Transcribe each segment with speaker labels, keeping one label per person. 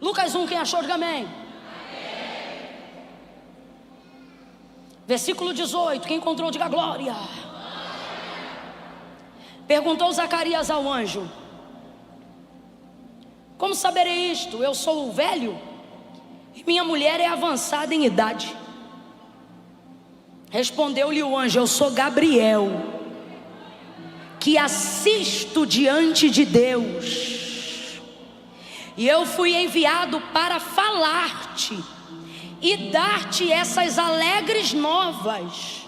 Speaker 1: Lucas 1, quem achou, diga amém. Versículo 18, quem encontrou, diga glória. Perguntou Zacarias ao anjo: como saberei isto? Eu sou velho e minha mulher é avançada em idade. Respondeu-lhe o anjo: eu sou Gabriel, que assisto diante de Deus, e eu fui enviado para falar-te e dar-te essas alegres novas.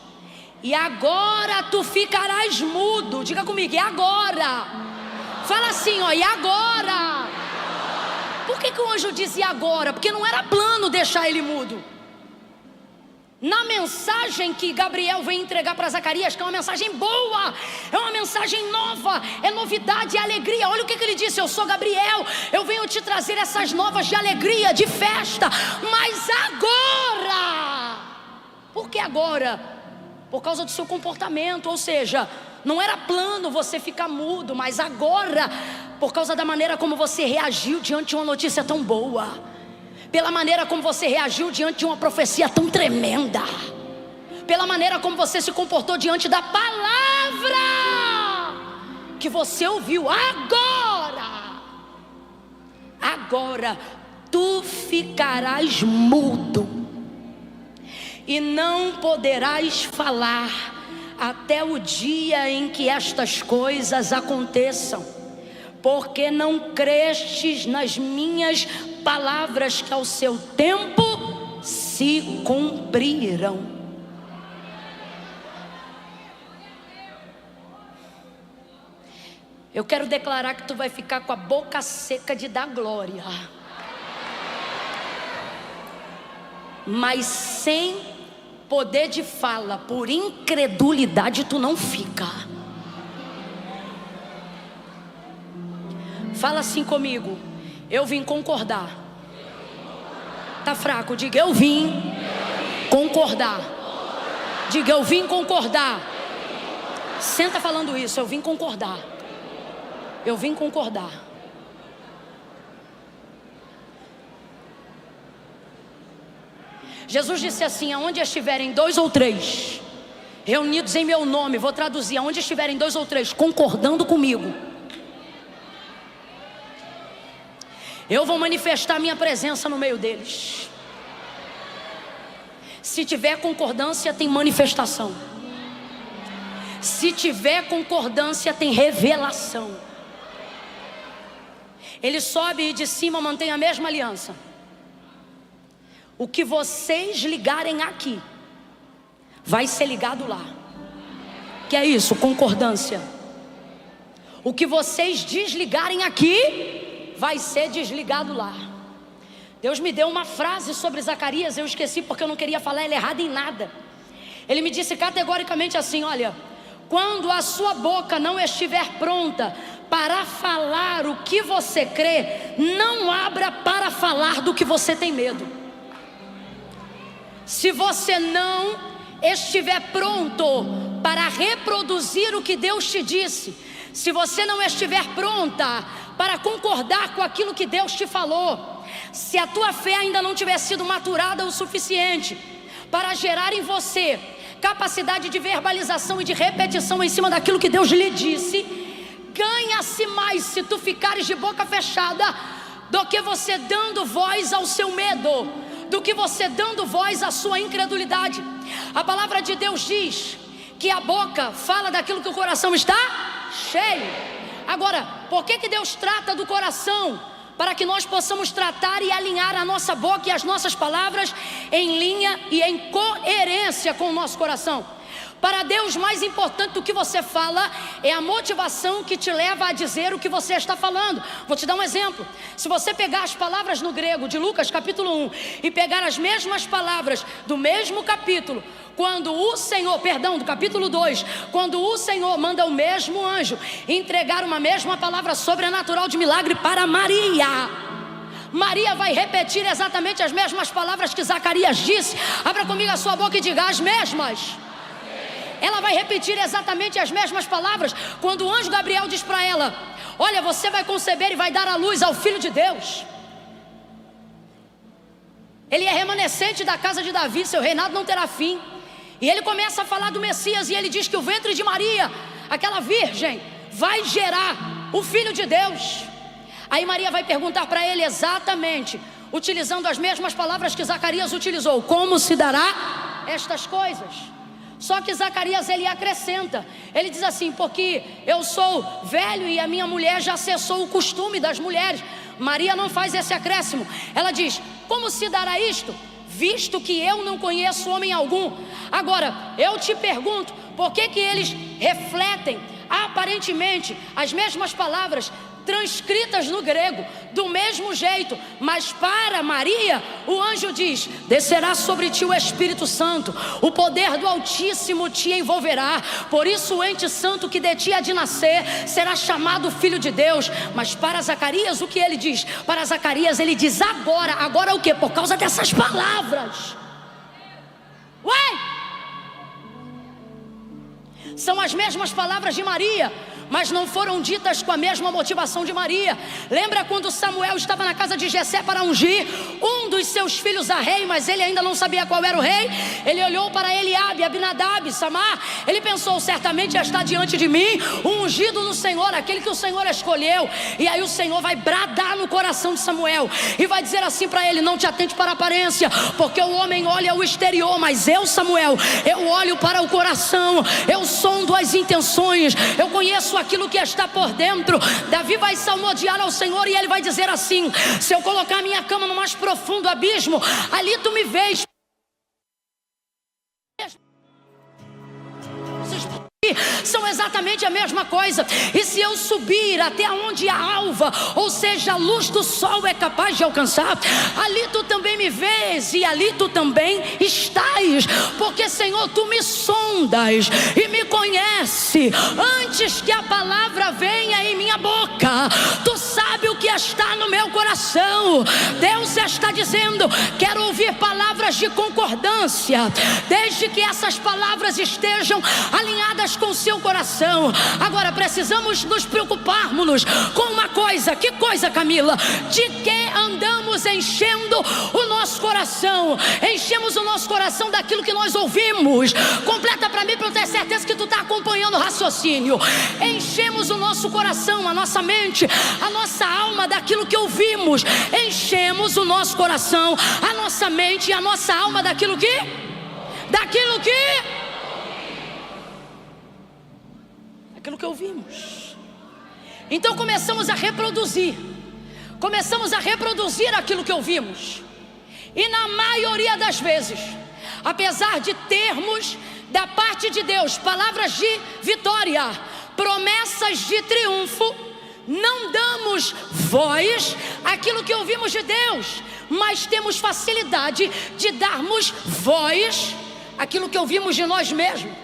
Speaker 1: E agora tu ficarás mudo. Diga comigo, e agora? Fala assim, ó, e agora? Por que o anjo diz e agora? Porque não era plano deixar ele mudo. Na mensagem que Gabriel vem entregar para Zacarias, que é uma mensagem boa, é uma mensagem nova, é novidade, é alegria. Olha o que ele disse: eu sou Gabriel, eu venho te trazer essas novas de alegria, de festa. Mas agora, por que agora? Por causa do seu comportamento. Ou seja, não era plano você ficar mudo, mas agora, por causa da maneira como você reagiu diante de uma notícia tão boa, pela maneira como você reagiu diante de uma profecia tão tremenda, pela maneira como você se comportou diante da palavra que você ouviu. Agora tu ficarás mudo e não poderás falar até o dia em que estas coisas aconteçam, porque não crestes nas minhas palavras que ao seu tempo se cumprirão. Eu quero declarar que tu vai ficar com a boca seca de dar glória, mas sem poder de fala, por incredulidade tu não fica. Fala assim comigo: eu vim concordar. Tá fraco, diga eu vim concordar. Diga eu vim concordar. Senta falando isso, eu vim concordar. Eu vim concordar. Jesus disse assim: aonde estiverem 2 ou 3 reunidos em meu nome, vou traduzir, aonde estiverem 2 ou 3 concordando comigo, eu vou manifestar minha presença no meio deles. Se tiver concordância, tem manifestação. Se tiver concordância, tem revelação. Ele sobe e de cima mantém a mesma aliança. O que vocês ligarem aqui vai ser ligado lá. Que é isso? Concordância. O que vocês desligarem aqui vai ser desligado lá. Deus me deu uma frase sobre Zacarias, eu esqueci porque eu não queria falar ele errado em nada. Ele me disse categoricamente assim: olha, quando a sua boca não estiver pronta para falar o que você crê, não abra para falar do que você tem medo. Se você não estiver pronto para reproduzir o que Deus te disse, se você não estiver pronta para concordar com aquilo que Deus te falou, se a tua fé ainda não tiver sido maturada o suficiente para gerar em você capacidade de verbalização e de repetição em cima daquilo que Deus lhe disse, ganha-se mais se tu ficares de boca fechada do que você dando voz ao seu medo, do que você dando voz à sua incredulidade. A palavra de Deus diz que a boca fala daquilo que o coração está cheio. Agora, por que Deus trata do coração? Para que nós possamos tratar e alinhar a nossa boca e as nossas palavras em linha e em coerência com o nosso coração. Para Deus, mais importante do que você fala é a motivação que te leva a dizer o que você está falando. Vou te dar um exemplo. Se você pegar as palavras no grego de Lucas capítulo 1 e pegar as mesmas palavras do mesmo capítulo, quando o Senhor, do capítulo 2, quando o Senhor manda o mesmo anjo entregar uma mesma palavra sobrenatural de milagre para Maria, Maria vai repetir exatamente as mesmas palavras que Zacarias disse. Abra comigo a sua boca e diga as mesmas. Ela vai repetir exatamente as mesmas palavras quando o anjo Gabriel diz para ela: olha, você vai conceber e vai dar à luz ao Filho de Deus. ele é remanescente da casa de Davi, seu reinado não terá fim. E ele começa a falar do Messias, e ele diz que o ventre de Maria, aquela virgem, vai gerar o Filho de Deus. Aí Maria vai perguntar para ele exatamente, utilizando as mesmas palavras que Zacarias utilizou: como se dará estas coisas? Só que Zacarias, ele acrescenta, ele diz assim: porque eu sou velho e a minha mulher já cessou o costume das mulheres. Maria não faz esse acréscimo, ela diz: como se dará isto, visto que eu não conheço homem algum? Agora, eu te pergunto, por que eles refletem aparentemente as mesmas palavras transcritas no grego, do mesmo jeito, mas para Maria, o anjo diz: descerá sobre ti o Espírito Santo, o poder do Altíssimo te envolverá, por isso o ente santo que de ti há de nascer será chamado Filho de Deus. Mas para Zacarias, o que ele diz? Para Zacarias ele diz agora o que? Por causa dessas palavras. São as mesmas palavras de Maria, mas não foram ditas com a mesma motivação de Maria. Lembra quando Samuel estava na casa de Jessé para ungir um dos seus filhos a rei, mas ele ainda não sabia qual era o rei? Ele olhou para Eliabe, Abinadab, Samar. Ele pensou: certamente já está diante de mim um ungido do Senhor, aquele que o Senhor escolheu. E aí o Senhor vai bradar no coração de Samuel e vai dizer assim para ele: não te atente para a aparência, porque o homem olha o exterior, mas eu, Samuel, eu olho para o coração, eu sondo as intenções, eu conheço aquilo que está por dentro. Davi vai salmodiar ao Senhor e ele vai dizer assim: se eu colocar a minha cama no mais profundo abismo, ali tu me vês. São exatamente a mesma coisa. E se eu subir até onde a alva, ou seja, a luz do sol é capaz de alcançar, ali tu também me vês e ali tu também estás. Porque, Senhor, tu me sondas e me conhece antes que a palavra venha em minha boca. Tu sabe o que está no meu coração. Deus está dizendo: quero ouvir palavras de concordância, desde que essas palavras estejam alinhadas com o seu coração. Agora precisamos nos preocuparmos com uma coisa. Que coisa, Camila? De que andamos enchendo o nosso coração? Enchemos o nosso coração daquilo que nós ouvimos. Completa para mim, para eu ter certeza que tu está acompanhando o raciocínio. Enchemos o nosso coração, a nossa mente, a nossa alma daquilo que ouvimos. Enchemos o nosso coração, a nossa mente e a nossa alma daquilo que ouvimos. Então começamos a reproduzir aquilo que ouvimos. E na maioria das vezes, apesar de termos da parte de Deus palavras de vitória, promessas de triunfo, não damos voz àquilo que ouvimos de Deus, mas temos facilidade de darmos voz àquilo que ouvimos de nós mesmos.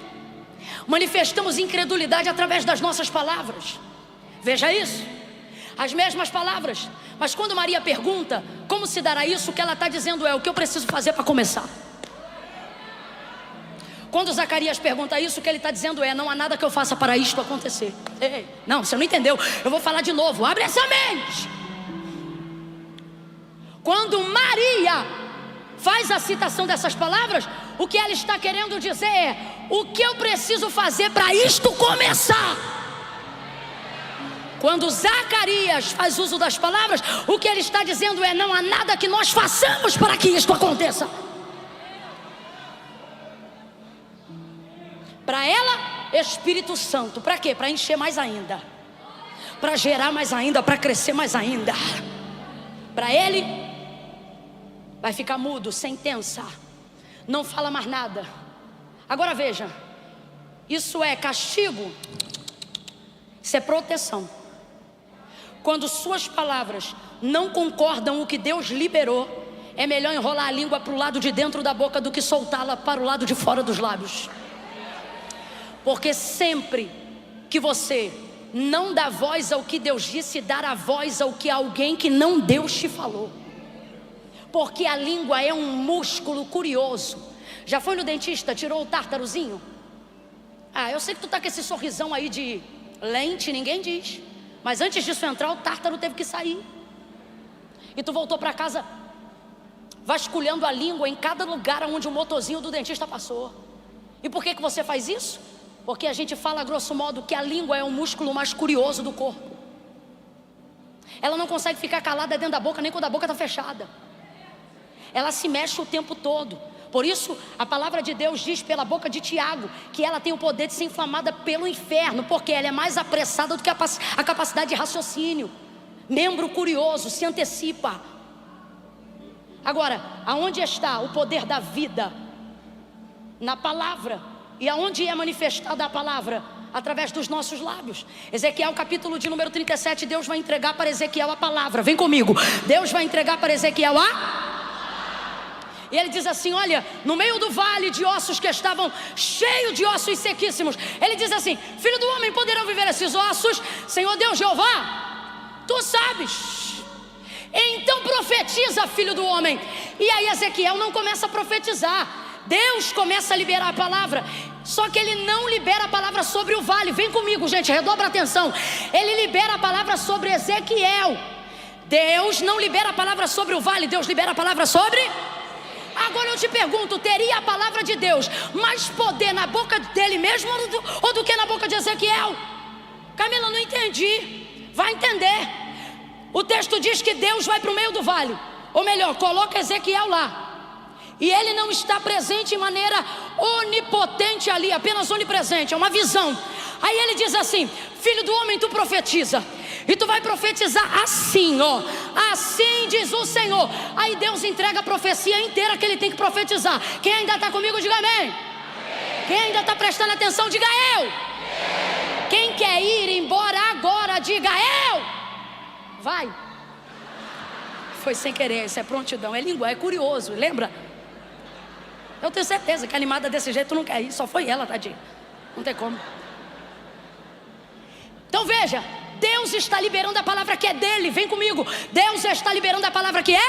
Speaker 1: Manifestamos incredulidade através das nossas palavras. Veja isso, as mesmas palavras. Mas quando Maria pergunta como se dará isso, o que ela está dizendo é: o que eu preciso fazer para começar. Quando Zacarias pergunta isso, o que ele está dizendo é: não há nada que eu faça para isto acontecer. Ei, não, você não entendeu, eu vou falar de novo, abre essa mente. Quando Maria faz a citação dessas palavras, o que ela está querendo dizer é: o que eu preciso fazer para isto começar? Quando Zacarias faz uso das palavras, o que ele está dizendo é: não há nada que nós façamos para que isto aconteça. Para ela, Espírito Santo. Para quê? Para encher mais ainda, para gerar mais ainda, para crescer mais ainda. Para ele, vai ficar mudo, sentença, não fala mais nada. Agora veja, isso é castigo, isso é proteção. Quando suas palavras não concordam com o que Deus liberou, é melhor enrolar a língua para o lado de dentro da boca do que soltá-la para o lado de fora dos lábios. Porque sempre que você não dá voz ao que Deus disse, dará voz ao que alguém que não Deus te falou. Porque a língua é um músculo curioso. Já foi no dentista, tirou o tártarozinho? Ah, eu sei que tu tá com esse sorrisão aí de lente, ninguém diz. Mas antes disso entrar, o tártaro teve que sair. E tu voltou para casa vasculhando a língua em cada lugar onde o motorzinho do dentista passou. E por que você faz isso? Porque a gente fala, grosso modo, que a língua é o músculo mais curioso do corpo. Ela não consegue ficar calada dentro da boca, nem quando a boca está fechada. Ela se mexe o tempo todo. Por isso, a palavra de Deus diz pela boca de Tiago que ela tem o poder de ser inflamada pelo inferno, porque ela é mais apressada do que a capacidade de raciocínio. Membro curioso, se antecipa. Agora, aonde está o poder da vida? Na palavra. E aonde é manifestada a palavra? Através dos nossos lábios. Ezequiel capítulo de número 37, Deus vai entregar para Ezequiel a palavra. Vem comigo. Deus vai entregar para Ezequiel E ele diz assim, olha, no meio do vale de ossos que estavam cheios de ossos sequíssimos, ele diz assim, filho do homem, poderão viver esses ossos? Senhor Deus Jeová, tu sabes. Então profetiza, filho do homem. E aí Ezequiel não começa a profetizar. Deus começa a liberar a palavra. Só que ele não libera a palavra sobre o vale. Vem comigo, gente, redobra a atenção. Ele libera a palavra sobre Ezequiel. Deus não libera a palavra sobre o vale. Deus libera a palavra sobre... Agora eu te pergunto, teria a palavra de Deus mais poder na boca dele mesmo ou do que na boca de Ezequiel? Camila, não entendi. Vai entender. O texto diz que Deus vai para o meio do vale. Ou melhor, coloca Ezequiel lá. E ele não está presente em maneira onipotente ali, apenas onipresente, é uma visão. Aí ele diz assim, filho do homem, tu profetiza. E tu vai profetizar assim, ó. Assim diz o Senhor. Aí Deus entrega a profecia inteira que ele tem que profetizar. Quem ainda está comigo, diga amém. Quem ainda está prestando atenção, diga eu. Quem quer ir embora agora, diga eu. Vai. Foi sem querer, isso é prontidão, é língua, é curioso, lembra? Eu tenho certeza que animada desse jeito não quer ir. Só foi ela, tadinha. Não tem como. Então veja, Deus está liberando a palavra que é dele. Vem comigo. Deus está liberando a palavra que é?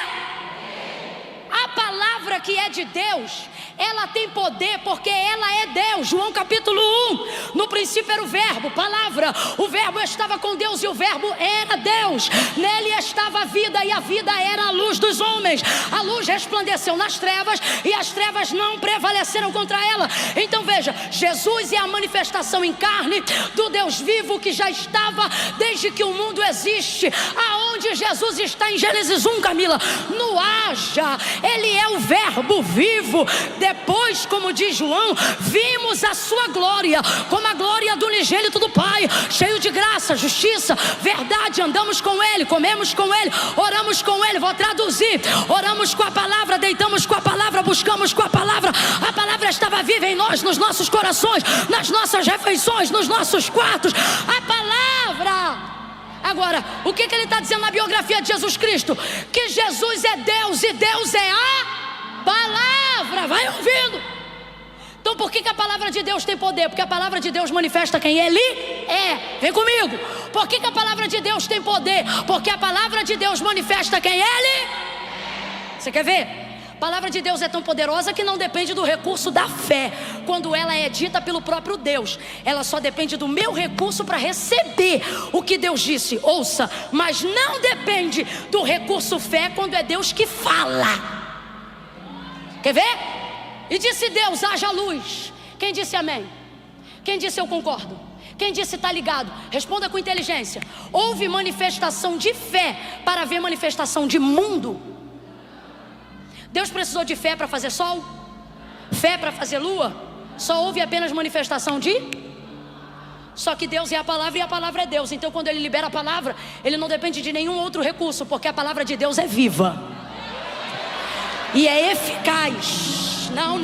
Speaker 1: A palavra que é de Deus, ela tem poder porque ela é Deus. João capítulo 1. No princípio era o verbo, palavra. O verbo estava com Deus e o verbo era Deus. Nele estava a vida e a vida era a luz dos homens. A luz resplandeceu nas trevas e as trevas não prevaleceram contra ela. Então veja, Jesus é a manifestação em carne do Deus vivo que já estava desde que o mundo existe. Aonde Jesus está em Gênesis 1, Camila? No haja. Ele é o verbo vivo. Depois, como diz João, vimos a sua glória, como a glória do unigênito do Pai, cheio de graça, justiça, verdade. Andamos com Ele, comemos com Ele, oramos com Ele. Vou traduzir: oramos com a palavra, deitamos com a palavra, buscamos com a palavra. A palavra estava viva em nós, nos nossos corações, nas nossas refeições, nos nossos quartos. A palavra. Agora, o que ele está dizendo na biografia de Jesus Cristo? Que Jesus é Deus e Deus é a palavra. Vai ouvindo. Então por que a palavra de Deus tem poder? Porque a palavra de Deus manifesta quem Ele é. Vem comigo. Por que a palavra de Deus tem poder? Porque a palavra de Deus manifesta quem Ele é. Você quer ver? A palavra de Deus é tão poderosa que não depende do recurso da fé. Quando ela é dita pelo próprio Deus, ela só depende do meu recurso para receber o que Deus disse. Ouça, mas não depende do recurso fé quando é Deus que fala. Quer ver? E disse Deus, haja luz. Quem disse amém? Quem disse eu concordo? Quem disse está ligado? Responda com inteligência. Houve manifestação de fé para haver manifestação de mundo? Deus precisou de fé para fazer sol? Fé para fazer lua? Só houve apenas manifestação de? Só que Deus é a palavra e a palavra é Deus. Então quando Ele libera a palavra, Ele não depende de nenhum outro recurso, porque a palavra de Deus é viva e é eficaz. Não,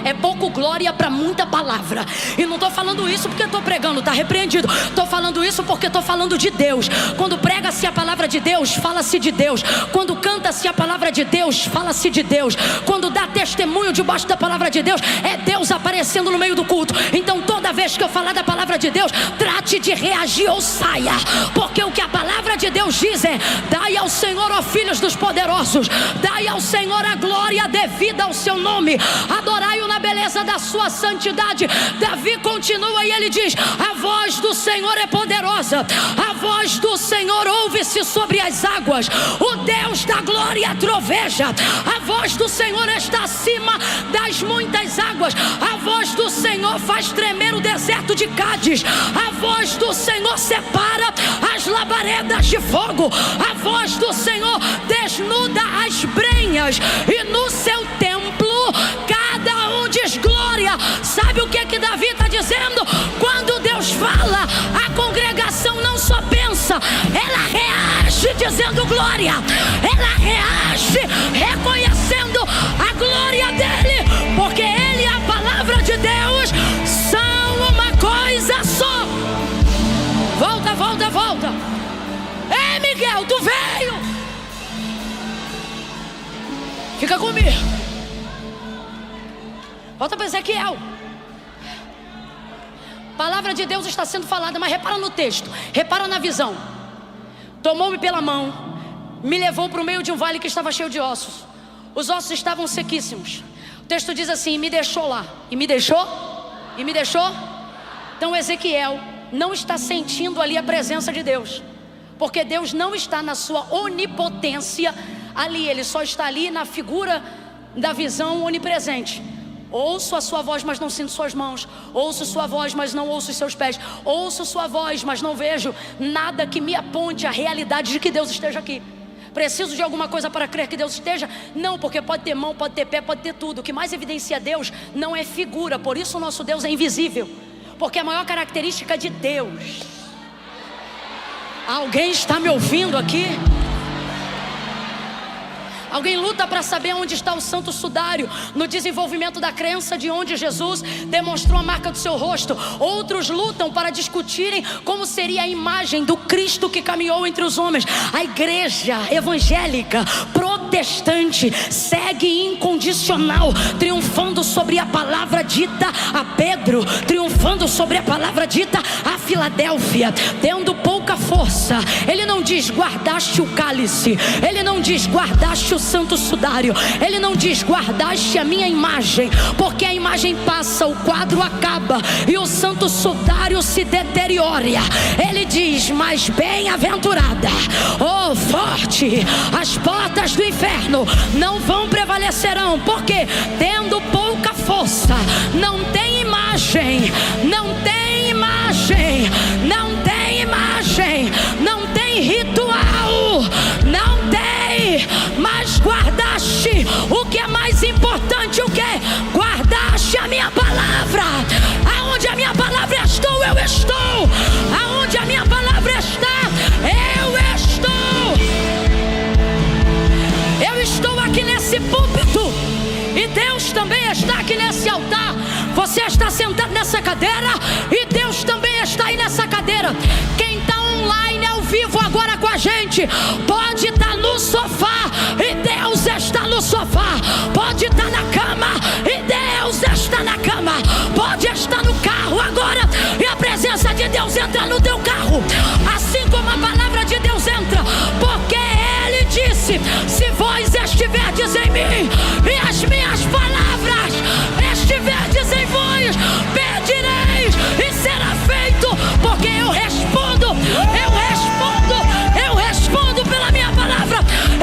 Speaker 1: é pouco glória para muita palavra. E não estou falando isso porque estou pregando, está repreendido. Estou falando isso porque estou falando de Deus. Quando prega-se a palavra de Deus, fala-se de Deus. Quando canta-se a palavra de Deus, fala-se de Deus. Quando dá testemunho debaixo da palavra de Deus, é Deus aparecendo no meio do culto. Então toda vez que eu falar da palavra de Deus, trate de reagir ou saia, porque o que a palavra de Deus diz é: dai ao Senhor, ó filhos dos poderosos, dai ao Senhor a glória devida ao seu nome, adorai-o na beleza da sua santidade. Davi continua e ele diz: a voz do Senhor é poderosa, a voz do Senhor ouve-se sobre as águas. O Deus da glória glória troveja. A voz do Senhor está acima das muitas águas. A voz do Senhor faz tremer o deserto de Cádiz. A voz do Senhor separa as labaredas de fogo. A voz do Senhor desnuda as brenhas. E no seu templo cada um diz glória. Sabe o que Davi está dizendo? Quando Deus fala, a congregação não só pensa, ela reage dizendo glória. Ela reage reconhecendo a glória dele, porque ele e a palavra de Deus são uma coisa só. Volta, volta, volta. Ei, Miguel, tu veio. Fica comigo. Volta para Ezequiel. A palavra de Deus está sendo falada, mas repara no texto, repara na visão. Tomou-me pela mão, me levou para o meio de um vale que estava cheio de ossos. Os ossos estavam sequíssimos. O texto diz assim: me deixou lá. E me deixou? E me deixou? Então Ezequiel não está sentindo ali a presença de Deus, porque Deus não está na sua onipotência ali. Ele só está ali na figura da visão onipresente. Ouço a sua voz, mas não sinto suas mãos. Ouço sua voz, mas não ouço os seus pés. Ouço sua voz, mas não vejo nada que me aponte a realidade de que Deus esteja aqui. Preciso de alguma coisa para crer que Deus esteja? Não, porque pode ter mão, pode ter pé, pode ter tudo. O que mais evidencia Deus não é figura. Por isso o nosso Deus é invisível, porque a maior característica de Deus... Alguém está me ouvindo aqui? Alguém luta para saber onde está o santo sudário no desenvolvimento da crença de onde Jesus demonstrou a marca do seu rosto. Outros lutam para discutirem como seria a imagem do Cristo que caminhou entre os homens. A igreja evangélica protestante segue incondicional, triunfando sobre a palavra dita a Pedro, triunfando sobre a palavra dita a Filadélfia, tendo pouca força. Ele não diz guardaste o cálice, ele não diz guardaste o santo sudário, ele não diz guardaste a minha imagem, porque a imagem passa, o quadro acaba e o santo sudário se deteriora. Ele diz: mas bem-aventurada, oh forte, as portas do inferno não vão prevalecerão, porque tendo pouca força, não tem imagem, não tem imagem, não tem imagem, não tem ritual, não tem, mas guardaste o que é mais importante. O que? Guardaste a minha palavra. Aonde a minha palavra estou, eu estou. Aonde a minha palavra está, eu estou. Eu estou aqui nesse púlpito e Deus também está aqui nesse altar. Você está sentado nessa cadeira e Deus também está aí nessa cadeira. Quem está online ao vivo agora com a gente pode estar no sofá e Deus está no sofá. Pode estar na cama e Deus está na cama. Pode estar no carro agora e a presença de Deus entra no teu carro, assim como a palavra de Deus entra, porque Ele disse: se vós estiverdes em mim e as minhas palavras estiverdes em vós, pedireis e será feito. Porque eu respondo pela minha palavra.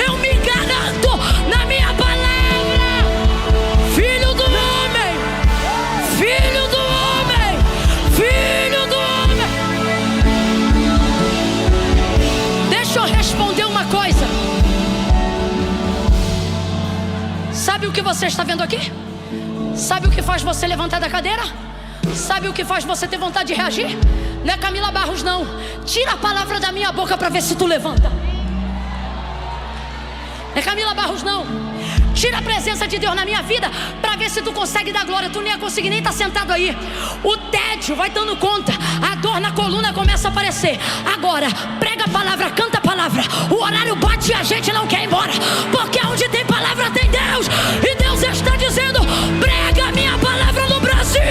Speaker 1: Eu me garanto na minha palavra. Filho do homem, filho do homem, filho do homem. Deixa eu responder uma coisa. Sabe o que você está vendo aqui? Sabe o que faz você levantar da cadeira? Sabe o que faz você ter vontade de reagir? Não é Camila Barros não. Tira a palavra da minha boca para ver se tu levanta. Não é Camila Barros não. Tira a presença de Deus na minha vida para ver se tu consegue dar glória. Tu nem ia conseguir nem estar sentado aí. O tédio vai dando conta. A dor na coluna começa a aparecer. Agora, prega a palavra, canta a palavra. O horário bate e a gente não quer ir embora, porque onde tem palavra tem Deus. E Deus está dizendo: prega a minha palavra no Brasil.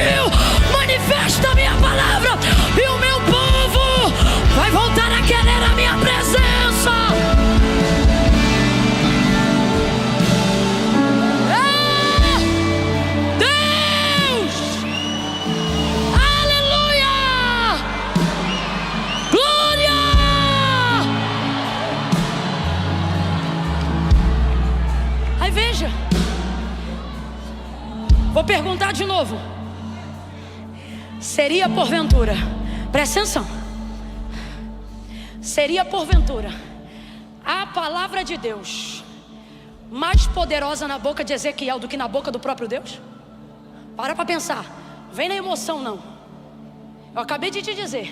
Speaker 1: Manifesta a minha palavra e o meu povo vai voltar a querer a minha presença. Aí veja, vou perguntar de novo. Seria porventura, presta atenção, seria porventura a palavra de Deus mais poderosa na boca de Ezequiel do que na boca do próprio Deus? Para pensar, vem na emoção não. Eu acabei de te dizer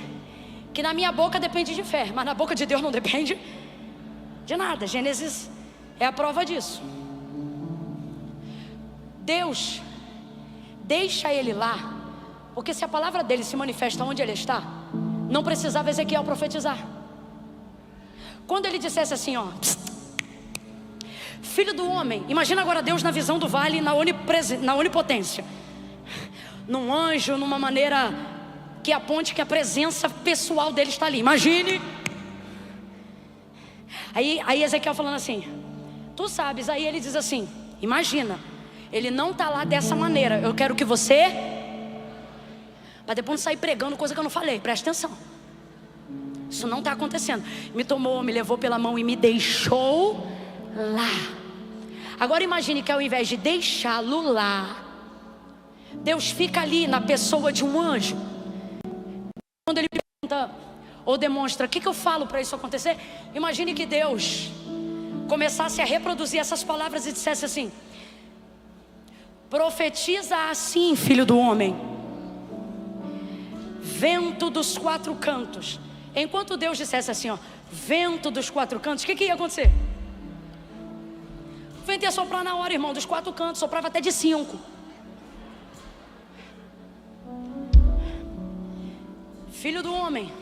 Speaker 1: que na minha boca depende de fé, mas na boca de Deus não depende de nada. Gênesis é a prova disso. Deus deixa ele lá, porque se a palavra dele se manifesta onde ele está, não precisava Ezequiel profetizar. Quando ele dissesse assim, ó, filho do homem, imagina agora Deus na visão do vale, na onipotência, num anjo, numa maneira que aponte que a presença pessoal dele está ali. Imagine. Aí Ezequiel falando assim, tu sabes. Aí ele diz assim, imagina, ele não está lá dessa maneira. Eu quero que você, para depois não sair pregando coisa que eu não falei. Presta atenção, isso não está acontecendo. Me tomou, me levou pela mão e me deixou lá. Agora imagine que ao invés de deixá-lo lá, Deus fica ali na pessoa de um anjo. Quando ele pergunta ou demonstra, o que eu falo para isso acontecer? Imagine que Deus começasse a reproduzir essas palavras e dissesse assim, profetiza assim, filho do homem, vento dos quatro cantos. Enquanto Deus dissesse assim, ó, vento dos quatro cantos, o que ia acontecer? O vento ia soprar na hora, irmão, dos quatro cantos, soprava até de 5. Filho do homem,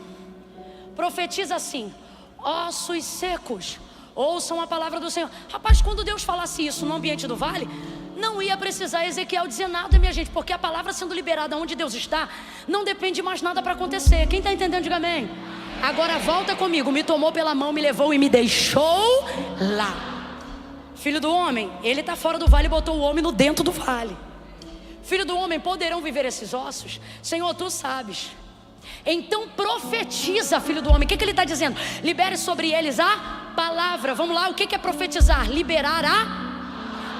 Speaker 1: profetiza assim, ossos secos, ouçam a palavra do Senhor. Rapaz, quando Deus falasse isso no ambiente do vale, não ia precisar Ezequiel dizer nada, minha gente, porque a palavra sendo liberada onde Deus está, não depende mais nada para acontecer. Quem está entendendo, diga amém. Agora volta comigo, me tomou pela mão, me levou e me deixou lá. Filho do homem, ele está fora do vale e botou o homem no dentro do vale. Filho do homem, poderão viver esses ossos? Senhor, tu sabes. Então profetiza, filho do homem. O que ele está dizendo? Libere sobre eles a palavra. Vamos lá, o que é profetizar? Liberar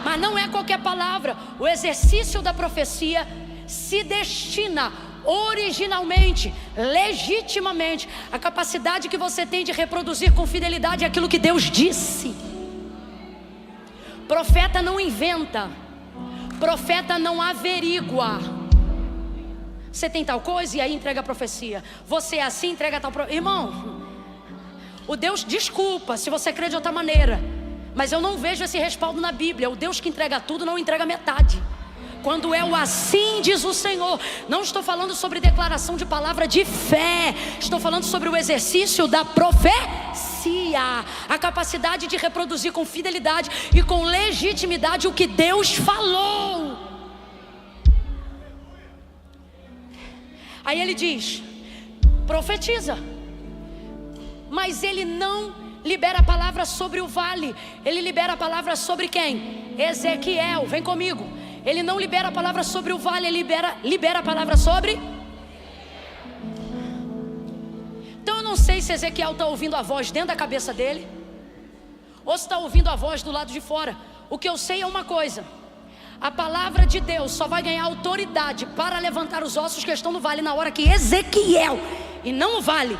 Speaker 1: mas não é qualquer palavra. O exercício da profecia se destina originalmente, legitimamente, a capacidade que você tem de reproduzir com fidelidade aquilo que Deus disse. Profeta não inventa, profeta não averigua. Você tem tal coisa e aí entrega a profecia. Você é assim, entrega tal profecia. Irmão, o Deus, desculpa se você crê de outra maneira, mas eu não vejo esse respaldo na Bíblia. O Deus que entrega tudo não entrega metade. Quando é o assim diz o Senhor, não estou falando sobre declaração de palavra de fé, estou falando sobre o exercício da profecia, a capacidade de reproduzir com fidelidade e com legitimidade o que Deus falou. Aí ele diz, profetiza, mas ele não libera a palavra sobre o vale, ele libera a palavra sobre quem? Ezequiel, vem comigo. Ele não libera a palavra sobre o vale, ele libera a palavra sobre. Então eu não sei se Ezequiel está ouvindo a voz dentro da cabeça dele, ou se está ouvindo a voz do lado de fora. O que eu sei é uma coisa: a palavra de Deus só vai ganhar autoridade para levantar os ossos que estão no vale na hora que Ezequiel, e não o vale,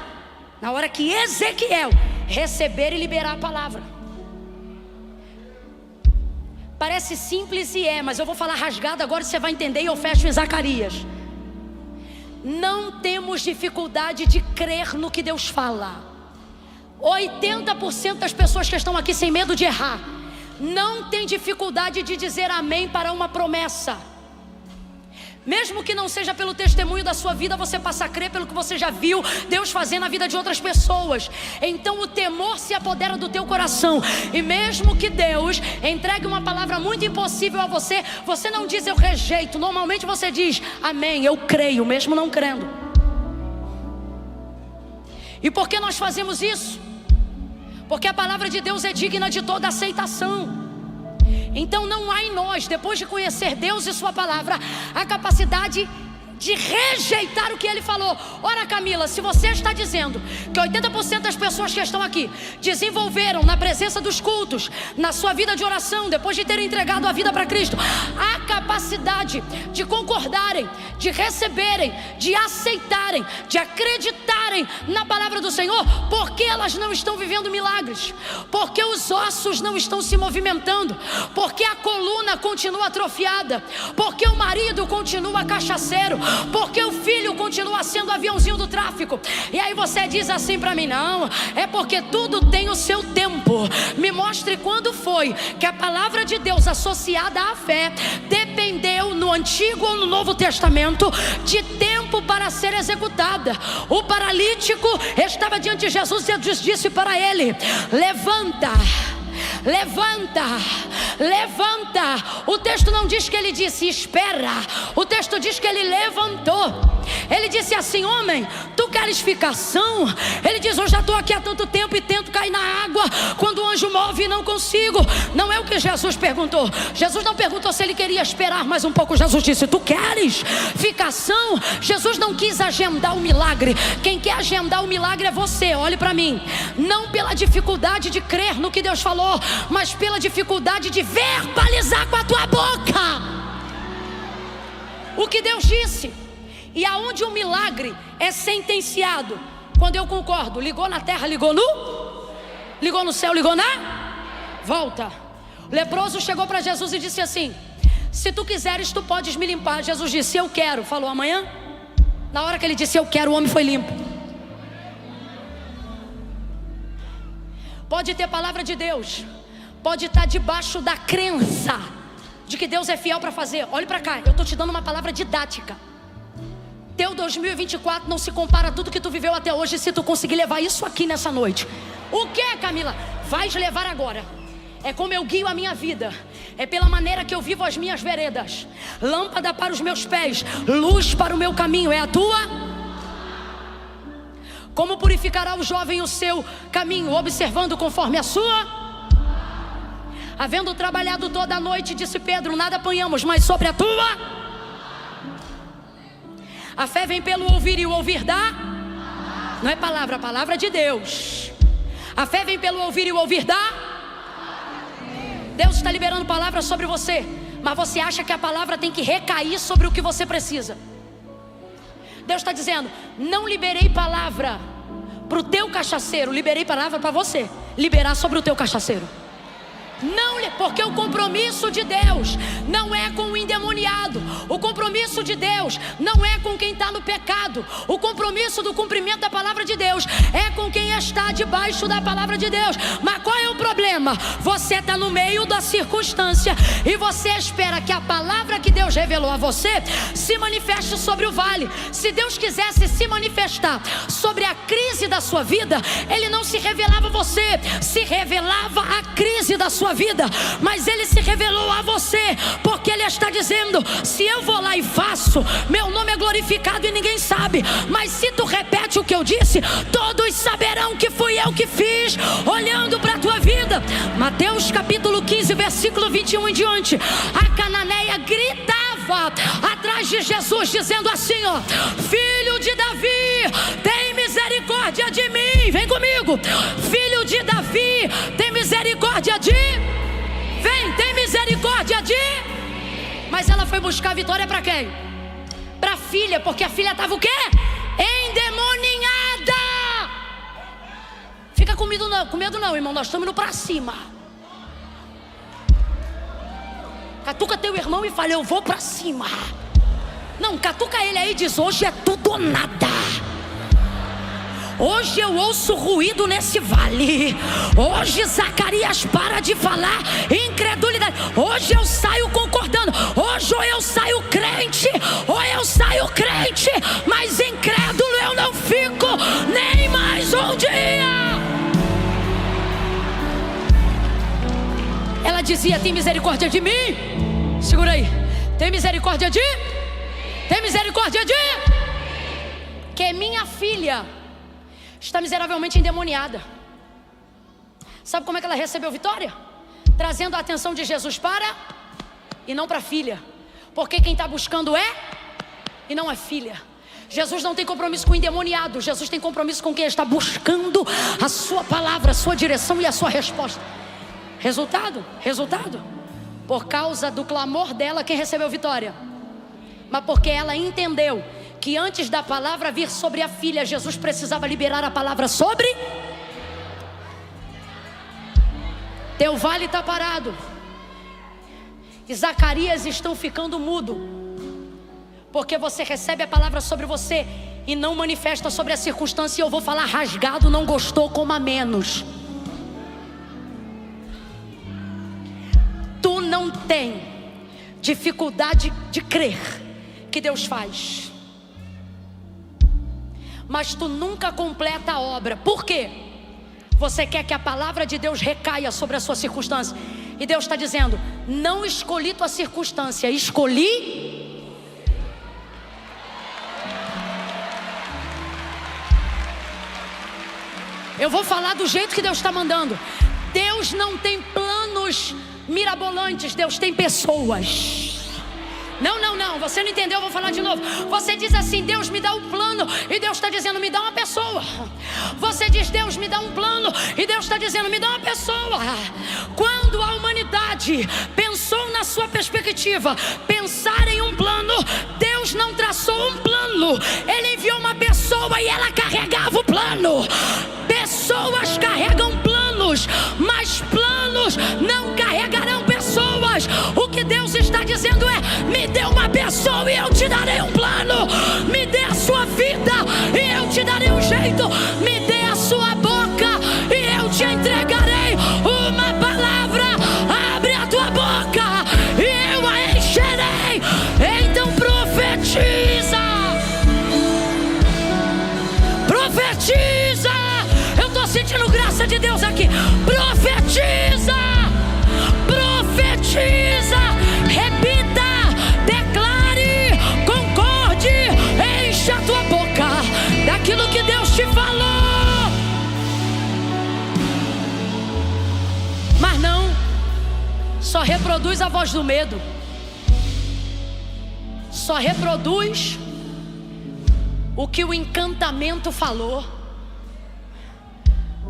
Speaker 1: na hora que Ezequiel receber e liberar a palavra. Parece simples e é, mas eu vou falar rasgado agora, você vai entender, e eu fecho em Zacarias. Não temos dificuldade de crer no que Deus fala. 80% das pessoas que estão aqui sem medo de errar não tem dificuldade de dizer amém para uma promessa. Mesmo que não seja pelo testemunho da sua vida, você passa a crer pelo que você já viu Deus fazer na vida de outras pessoas. Então o temor se apodera do teu coração, e mesmo que Deus entregue uma palavra muito impossível a você, você não diz eu rejeito. Normalmente você diz amém, eu creio, mesmo não crendo. E por que nós fazemos isso? Porque a palavra de Deus é digna de toda aceitação. Então não há em nós, depois de conhecer Deus e sua palavra, a capacidade de rejeitar o que ele falou. Ora, Camila, se você está dizendo que 80% das pessoas que estão aqui desenvolveram na presença dos cultos, na sua vida de oração, depois de terem entregado a vida para Cristo, a capacidade de concordarem, de receberem, de aceitarem, de acreditarem na palavra do Senhor, porque elas não estão vivendo milagres, porque os ossos não estão se movimentando, porque a coluna continua atrofiada, porque o marido continua cachaceiro, porque o filho continua sendo aviãozinho do tráfico. E aí você diz assim para mim: não, é porque tudo tem o seu tempo. Me mostre quando foi que a palavra de Deus associada à fé dependeu no Antigo ou no Novo Testamento de tempo para ser executada. O paralítico estava diante de Jesus e Jesus disse para ele: levanta, levanta, levanta. O texto não diz que ele disse espera, o texto diz que ele levantou. Ele disse assim: homem, tu queres ficar são? Ele diz: eu já estou aqui há tanto tempo e tento cair na água, quando o anjo move e não consigo. Não é o que Jesus perguntou. Jesus não perguntou se ele queria esperar mais um pouco. Jesus disse: tu queres ficar são? Jesus não quis agendar o milagre. Quem quer agendar o milagre é você. Olhe para mim, não pela dificuldade de crer no que Deus falou, mas pela dificuldade de verbalizar com a tua boca o que Deus disse. E aonde o milagre é sentenciado? Quando eu concordo. Ligou na terra, ligou no céu, ligou na volta. O leproso chegou para Jesus e disse assim: se tu quiseres, tu podes me limpar. Jesus disse: eu quero. Falou amanhã. Na hora que ele disse eu quero, o homem foi limpo. Pode ter palavra de Deus, pode estar debaixo da crença de que Deus é fiel para fazer. Olhe para cá, eu estou te dando uma palavra didática. Teu 2024 não se compara a tudo que tu viveu até hoje, se tu conseguir levar isso aqui nessa noite. O que, Camila? Vais levar agora. É como eu guio a minha vida, é pela maneira que eu vivo as minhas veredas. Lâmpada para os meus pés, luz para o meu caminho. É a tua? Como purificará o jovem o seu caminho? Observando conforme a sua. Havendo trabalhado toda a noite, disse Pedro, nada apanhamos, mas sobre a tua. A fé vem pelo ouvir e o ouvir dá. Não é palavra, a palavra de Deus. A fé vem pelo ouvir e o ouvir dá. Deus está liberando palavra sobre você, mas você acha que a palavra tem que recair sobre o que você precisa. Deus está dizendo: não liberei palavra para o teu cachaceiro, liberei palavra para você liberar sobre o teu cachaceiro. Não, porque o compromisso de Deus não é com o endemoniado. O compromisso de Deus não é com quem está no pecado. O compromisso do cumprimento da palavra de Deus é com quem está debaixo da palavra de Deus. Mas qual é o problema? Você está no meio da circunstância e você espera que a palavra que Deus revelou a você se manifeste sobre o vale. Se Deus quisesse se manifestar sobre a crise da sua vida, Ele não se revelava a você, se revelava a crise da sua vida. Mas Ele se revelou a você, porque Ele está dizendo: se eu vou lá e faço, meu nome é glorificado e ninguém sabe. Mas se tu repete o que eu disse, todos saberão que fui eu que fiz. Olhando para a tua vida, Mateus capítulo 15 versículo 21 em diante, a cananeia gritava atrás de Jesus, dizendo assim, ó: filho de Davi, tem misericórdia de mim. Vem comigo. Filho de Davi, tem misericórdia de... Vem, tem misericórdia de... Mas ela foi buscar a vitória para quem? Para a filha, porque a filha estava o quê? Endemoninhada. Fica com medo não, irmão, nós estamos indo para cima. Catuca teu irmão e fala: eu vou para cima. Não, catuca ele aí e diz: hoje é tudo ou nada. Hoje eu ouço ruído nesse vale. Hoje Zacarias para de falar incredulidade. Hoje eu saio concordando. Hoje ou eu saio crente, ou eu saio crente, mas incrédulo eu não fico nem mais um dia. Ela dizia: tem misericórdia de mim. Segura aí. Tem misericórdia de... Tem misericórdia de... Que minha filha está miseravelmente endemoniada. Sabe como é que ela recebeu vitória? Trazendo a atenção de Jesus para... e não para a filha. Porque quem está buscando é... e não é filha. Jesus não tem compromisso com o endemoniado. Jesus tem compromisso com quem está buscando a sua palavra, a sua direção e a sua resposta. Resultado? Por causa do clamor dela, quem recebeu vitória? Mas porque ela entendeu que antes da palavra vir sobre a filha, Jesus precisava liberar a palavra sobre. Teu vale está parado, e Zacarias estão ficando mudo, porque você recebe a palavra sobre você e não manifesta sobre a circunstância. E eu vou falar rasgado, não gostou, coma menos. Tu não tem dificuldade de crer que Deus faz, mas tu nunca completa a obra. Por quê? Você quer que a palavra de Deus recaia sobre a sua circunstância, e Deus está dizendo: não escolhi tua circunstância, escolhi. Eu vou falar do jeito que Deus está mandando. Deus não tem planos mirabolantes, Deus tem pessoas. Não, você não entendeu, eu vou falar de novo. Você diz assim: Deus me dá um plano, e Deus está dizendo: me dá uma pessoa. Você diz: Deus me dá um plano, e Deus está dizendo: me dá uma pessoa. Quando a humanidade pensou na sua perspectiva, pensar em um plano, Deus não traçou um plano, Ele enviou uma pessoa e ela carregava o plano. Pessoas carregam planos, mas planos não carregarão pessoas. O que Deus está dizendo é: me dê uma pessoa e eu te darei um plano. Me dê a sua vida e eu te darei um jeito. Me dê a sua boca e eu te entregarei uma palavra. Abre a tua boca e eu a encherei. Então profetiza. Profetiza. Eu estou sentindo graça de Deus aqui. Profetiza. Profetiza. Repita. Declare. Concorde. Enche a tua boca daquilo que Deus te falou. Mas não. Só reproduz a voz do medo. Só reproduz o que o encantamento falou.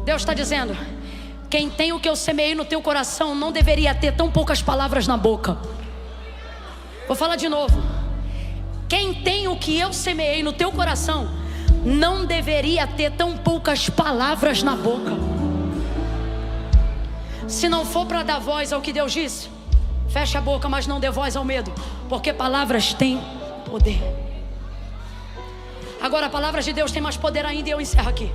Speaker 1: Deus está dizendo: quem tem o que eu semeei no teu coração não deveria ter tão poucas palavras na boca. Vou falar de novo. Quem tem o que eu semeei no teu coração não deveria ter tão poucas palavras na boca. Se não for para dar voz ao que Deus disse, fecha a boca, mas não dê voz ao medo, porque palavras têm poder. Agora a palavra de Deus tem mais poder ainda, e eu encerro aqui.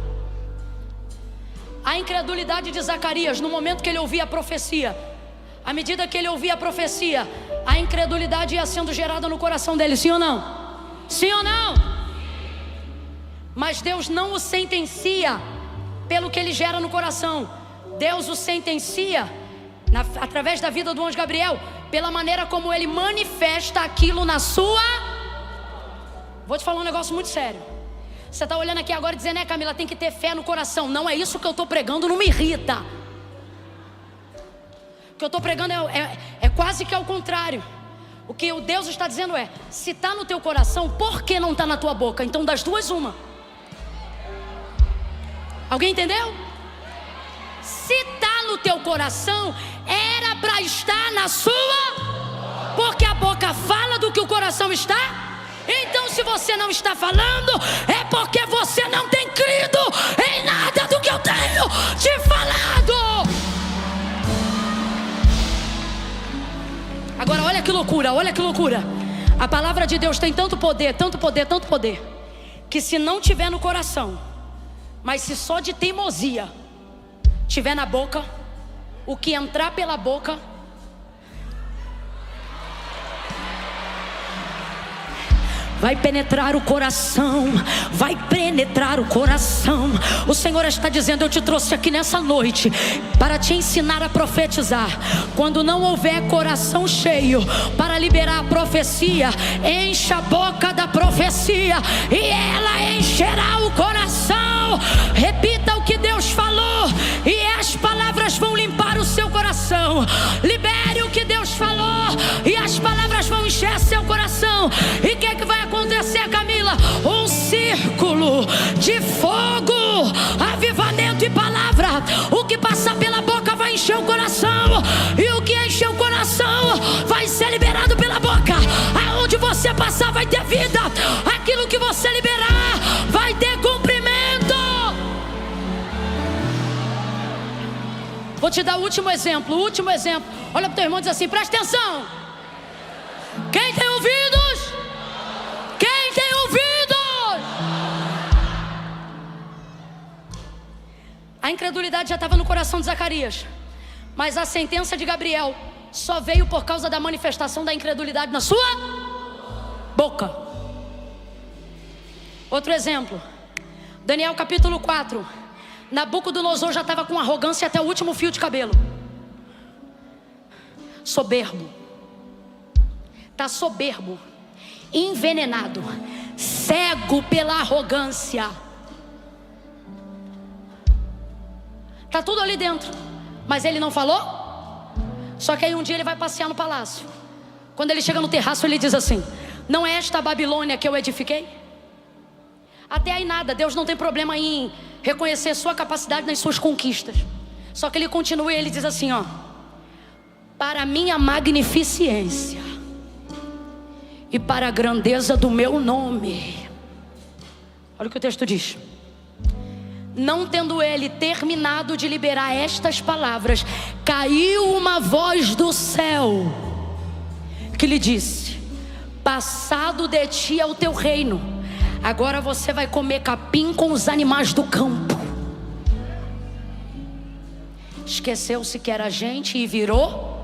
Speaker 1: A incredulidade de Zacarias, no momento que ele ouvia a profecia, à medida que ele ouvia a profecia, a incredulidade ia sendo gerada no coração dele, sim ou não? Sim ou não? Mas Deus não o sentencia pelo que ele gera no coração. Deus o sentencia através da vida do anjo Gabriel, pela maneira como ele manifesta aquilo na sua. Vou te falar um negócio muito sério. Você está olhando aqui agora e dizendo: Camila, tem que ter fé no coração. Não é isso que eu estou pregando, não me irrita. O que eu estou pregando é quase que ao contrário. O que o Deus está dizendo é: se está no teu coração, por que não está na tua boca? Então das duas, uma. Alguém entendeu? Se está no teu coração, era para estar na sua, porque a boca fala do que o coração está. Então se você não está falando, é porque você não tem crido em nada do que eu tenho te falado. Agora olha que loucura, olha que loucura. A palavra de Deus tem tanto poder, tanto poder, tanto poder, que se não tiver no coração, mas se só de teimosia tiver na boca, o que entrar pela boca vai penetrar o coração, vai penetrar o coração. O Senhor está dizendo: eu te trouxe aqui nessa noite para te ensinar a profetizar. Quando não houver coração cheio para liberar a profecia, enche a boca da profecia e ela encherá o coração. Repita o que Deus falou e as palavras vão limpar o seu coração. Libere o que Deus falou e as palavras vão encher seu coração. E o que é que vai acontecer fila um círculo de fogo, avivamento e palavra. O que passar pela boca vai encher o coração, e o que encher o coração vai ser liberado pela boca. Aonde você passar vai ter vida, aquilo que você liberar vai ter cumprimento. Vou te dar o último exemplo, Olha para o teu irmão e diz assim: presta atenção. Quem tem ouvidos? Quem tem ouvidos? A incredulidade já estava no coração de Zacarias, mas a sentença de Gabriel só veio por causa da manifestação da incredulidade na sua boca. Outro exemplo, Daniel capítulo 4. Nabucodonosor já estava com arrogância até o último fio de cabelo. Soberbo. Está soberbo, envenenado, cego pela arrogância. Está tudo ali dentro, mas ele não falou. Só que aí um dia ele vai passear no palácio. Quando ele chega no terraço, ele diz assim: não é esta a Babilônia que eu edifiquei? Até aí nada, Deus não tem problema em reconhecer sua capacidade nas suas conquistas. Só que ele continua e ele diz assim, ó: para minha magnificência e para a grandeza do meu nome. Olha o que o texto diz: não tendo ele terminado de liberar estas palavras, caiu uma voz do céu que lhe disse: passado de ti é o teu reino, agora você vai comer capim com os animais do campo. Esqueceu-se que era gente e virou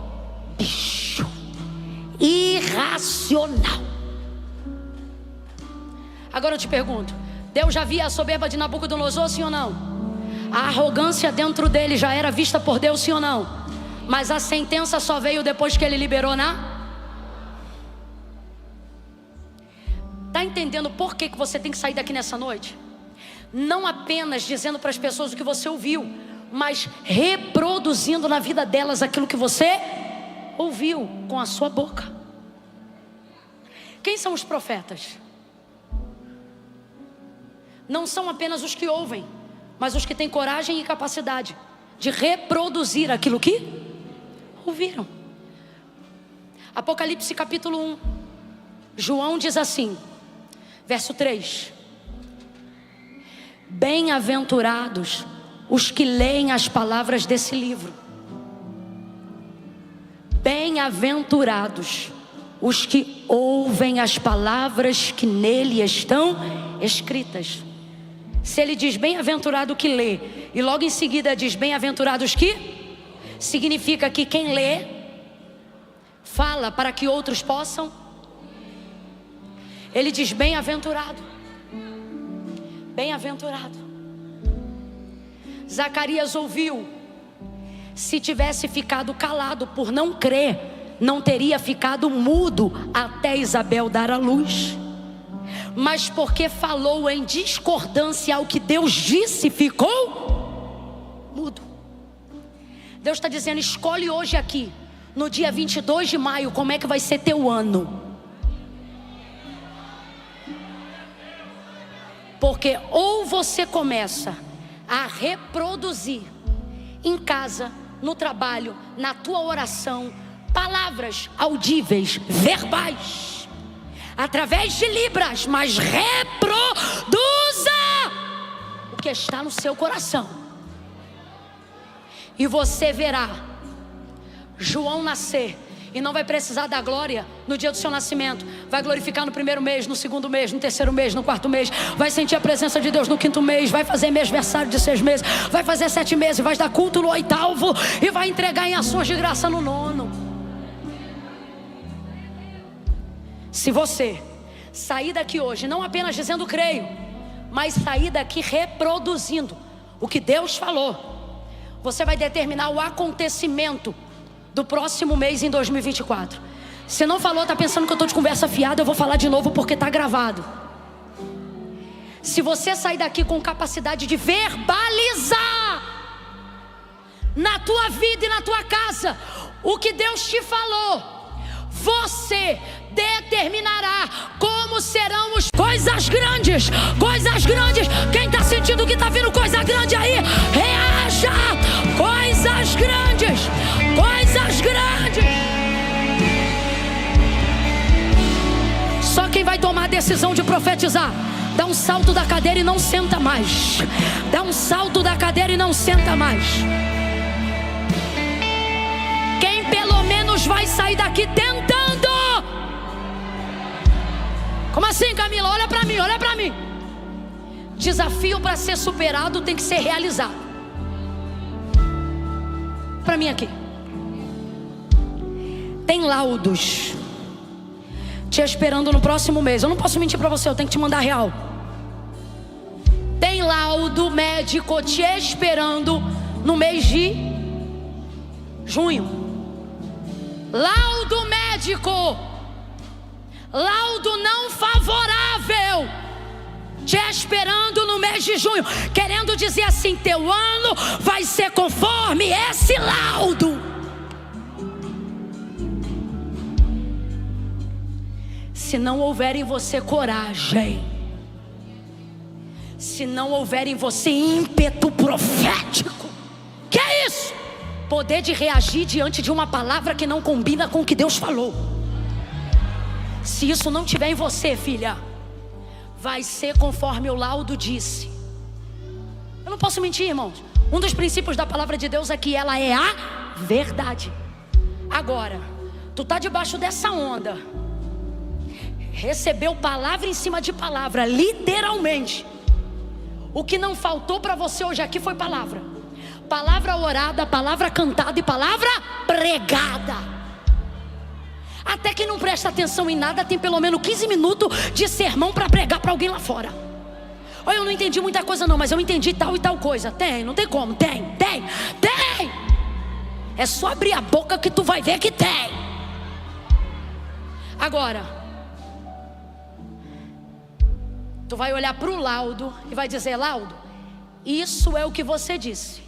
Speaker 1: bicho. Irracional. Agora eu te pergunto: Deus já via a soberba de Nabucodonosor, sim ou não? A arrogância dentro dele já era vista por Deus, sim ou não? Mas a sentença só veio depois que ele liberou Está entendendo por que você tem que sair daqui nessa noite? Não apenas dizendo para as pessoas o que você ouviu, mas reproduzindo na vida delas aquilo que você ouviu com a sua boca. Quem são os profetas? Não são apenas os que ouvem, mas os que têm coragem e capacidade de reproduzir aquilo que ouviram. Apocalipse capítulo 1. João diz assim, verso 3: bem-aventurados os que leem as palavras desse livro. Bem-aventurados os que ouvem as palavras que nele estão escritas. Se ele diz bem-aventurado o que lê, e logo em seguida diz bem-aventurados que, significa que quem lê fala para que outros possam. Ele diz bem-aventurado. Bem-aventurado. Zacarias ouviu. Se tivesse ficado calado por não crer, não teria ficado mudo até Isabel dar à luz. Mas porque falou em discordância ao que Deus disse, ficou mudo. Deus está dizendo: escolhe hoje aqui, no dia 22 de maio, como é que vai ser teu ano. Porque ou você começa a reproduzir em casa, no trabalho, na tua oração, palavras audíveis, verbais, através de libras, mas reproduza o que está no seu coração. E você verá João nascer, e não vai precisar da glória no dia do seu nascimento. Vai glorificar no primeiro mês, no segundo mês, no terceiro mês, no quarto mês. Vai sentir a presença de Deus no quinto mês. Vai fazer mêsversário de 6 meses. Vai fazer 7 meses, vai dar culto no 8º. E vai entregar em ações de graça no 9º. Se você sair daqui hoje não apenas dizendo creio, mas sair daqui reproduzindo o que Deus falou, você vai determinar o acontecimento do próximo mês em 2024. Se não falou, está pensando que eu estou de conversa fiada, eu vou falar de novo porque está gravado. Se você sair daqui com capacidade de verbalizar na tua vida e na tua casa o que Deus te falou, você determinará como como serão os coisas grandes, coisas grandes. Quem está sentindo que está vindo coisa grande aí, reaja. Coisas grandes, coisas grandes. Só quem vai tomar a decisão de profetizar, dá um salto da cadeira e não senta mais. Dá um salto da cadeira e não senta mais. Quem pelo menos vai sair daqui tentando. Como assim, Camila? Olha pra mim, olha pra mim. Desafio para ser superado tem que ser realizado. Pra mim aqui. Tem laudos te esperando no próximo mês. Eu não posso mentir pra você, eu tenho que te mandar real. Tem laudo médico te esperando no mês de junho. Laudo médico, laudo não favorável te esperando no mês de junho, querendo dizer assim: teu ano vai ser conforme esse laudo. Se não houver em você coragem, se não houver em você ímpeto profético, que é isso? Poder de reagir diante de uma palavra que não combina com o que Deus falou. Se isso não tiver em você, filha, vai ser conforme o laudo disse. Eu não posso mentir, irmãos. Um dos princípios da palavra de Deus é que ela é a verdade. Agora, tu tá debaixo dessa onda, recebeu palavra em cima de palavra, literalmente. O que não faltou para você hoje aqui foi palavra. Palavra orada, palavra cantada e palavra pregada. Até quem não presta atenção em nada tem pelo menos 15 minutos de sermão para pregar para alguém lá fora. Olha, eu não entendi muita coisa não, mas eu entendi tal e tal coisa. Tem, não tem como, tem. É só abrir a boca que tu vai ver que tem. Agora, tu vai olhar para o laudo e vai dizer: laudo, isso é o que você disse,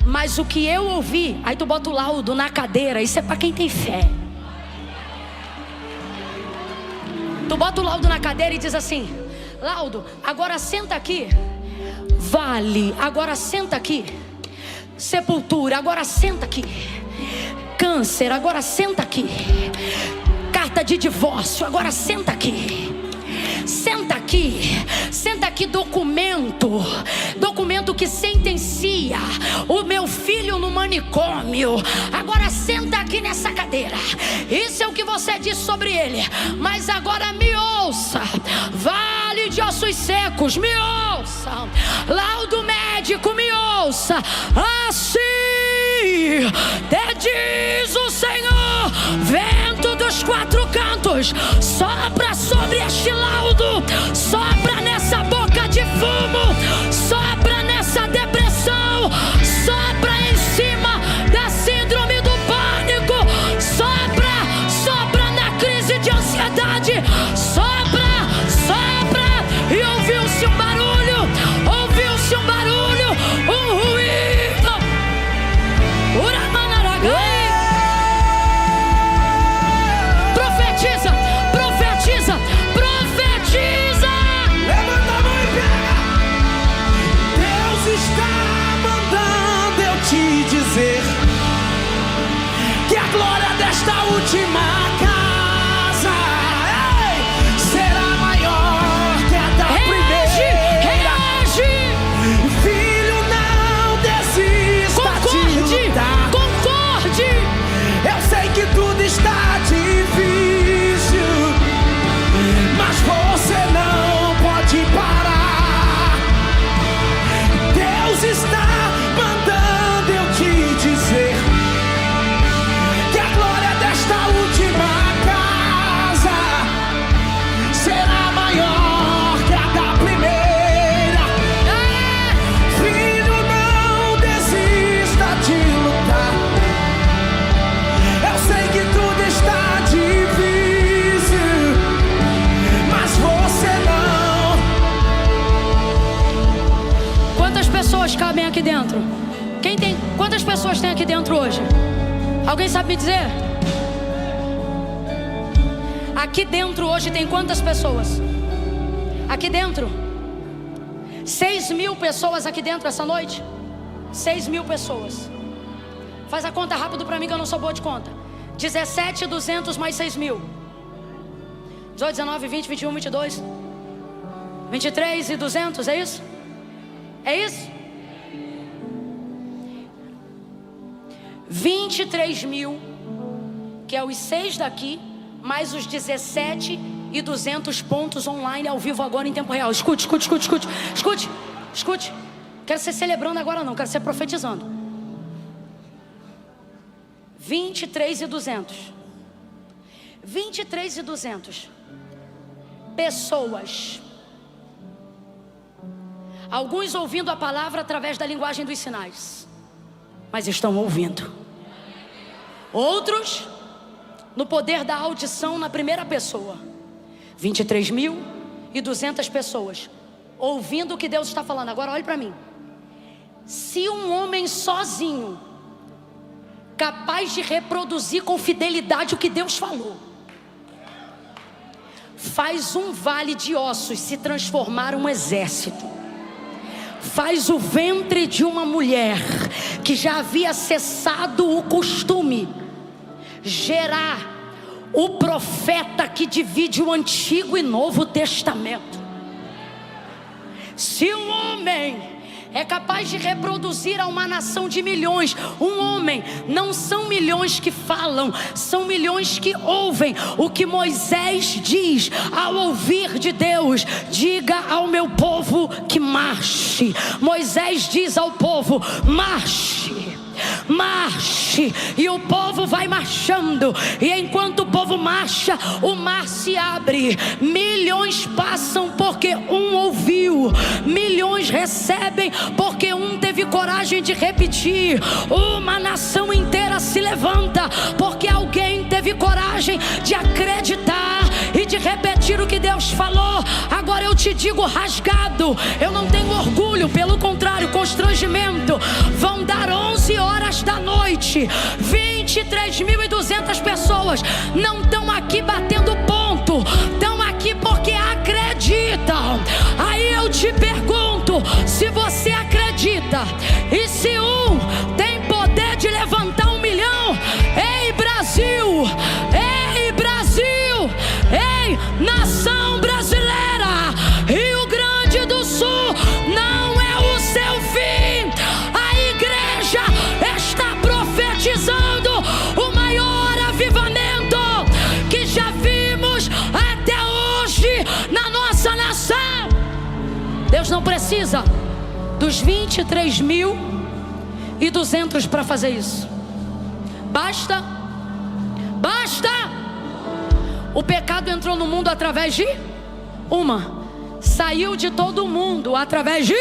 Speaker 1: mas o que eu ouvi. Aí tu bota o laudo na cadeira. Isso é para quem tem fé. Tu bota o laudo na cadeira e diz assim: laudo, agora senta aqui. Vale, agora senta aqui. Sepultura, agora senta aqui. Câncer, agora senta aqui. Carta de divórcio, agora senta aqui. Senta aqui. Senta aqui, documento que sentencia o meu filho no manicômio. Agora senta aqui nessa cadeira. Isso é o que você disse sobre ele. Mas agora me ouça, vale de ossos secos, me ouça. Laudo médico, me ouça. Assim te diz o Senhor: vento dos quatro cantos, sopra sobre este laudo, sopra nessa boca de fumo, sopra nessa depressão, sopra em cima da síndrome do pânico, sopra na crise de ansiedade, sopra. E ouviu-se um barulho, um ruído. Profetiza.
Speaker 2: Levanta a mão e pega. Deus está mandando eu te dizer que a glória desta última casa será maior que a da primeira. Filho, não desista de lutar.
Speaker 1: Concorde.
Speaker 2: Eu sei que tudo está difícil, mas você não pode parar. Deus está mandando eu te dizer que a glória desta última casa será maior que a da primeira. Filho, não desista de lutar. Eu sei que tudo está difícil, mas você não.
Speaker 1: Quantas pessoas cabem aqui dentro? Quantas pessoas tem aqui dentro hoje? Alguém sabe me dizer? Aqui dentro hoje tem quantas pessoas? Aqui dentro 6.000 pessoas aqui dentro essa noite. 6.000 pessoas. Faz a conta rápido para mim que eu não sou boa de conta. 17.200 mais 6.000. 18, 19, 20, 21, 22 23.200, é isso? É isso? 23.000, que é os 6 daqui, mais os 17.200 pontos online ao vivo agora em tempo real. Escute. Quero ser celebrando agora não, quero ser profetizando. 23.200. 23.200 pessoas. Alguns ouvindo a palavra através da linguagem dos sinais, mas estão ouvindo. Outros no poder da audição na primeira pessoa. 23.200 pessoas ouvindo o que Deus está falando. Agora olhe para mim. Se um homem sozinho, capaz de reproduzir com fidelidade o que Deus falou, faz um vale de ossos se transformar um exército, faz o ventre de uma mulher que já havia cessado o costume gerar o profeta que divide o Antigo e Novo Testamento. Se um homem é capaz de reproduzir a uma nação de milhões, um homem, não são milhões que falam, são milhões que ouvem o que Moisés diz ao ouvir de Deus: diga ao meu povo que marche. Moisés diz ao povo: marche, marche, e o povo vai marchando, e enquanto o povo marcha, o mar se abre, milhões passam porque um ouviu, milhões recebem porque um teve coragem de repetir, uma nação inteira se levanta porque alguém teve coragem de acreditar e de repetir o que Deus falou. Agora eu te digo rasgado, eu não tenho orgulho, pelo contrário, constrangimento. Vão dar 11 horas da noite, 23.200 pessoas não estão aqui batendo ponto, estão aqui porque acreditam. Aí eu te pergunto, se você acredita, e se um tem poder de levantar 1 milhão, ei Brasil, ei Brasil, ei nação brasileira, Rio Grande do Sul, não é o seu fim. A igreja está profetizando o maior avivamento que já vimos até hoje na nossa nação. Deus não precisa dos 23.200 para fazer isso. Basta. O pecado entrou no mundo através de uma, saiu de todo mundo através de.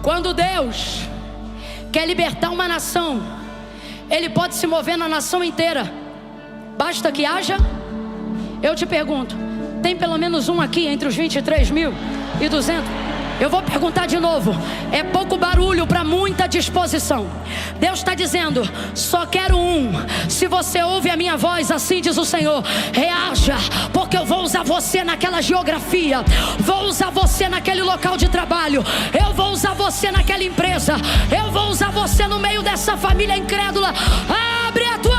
Speaker 1: Quando Deus quer libertar uma nação, Ele pode se mover na nação inteira. Basta que haja. Eu te pergunto, tem pelo menos um aqui entre os 23.200? Eu vou perguntar de novo. É pouco barulho para muita disposição. Deus está dizendo: só quero um. Se você ouve a minha voz, assim diz o Senhor, reaja, porque eu vou usar você naquela geografia, vou usar você naquele local de trabalho, eu vou usar você naquela empresa, eu vou usar você no meio dessa família incrédula. Abre a tua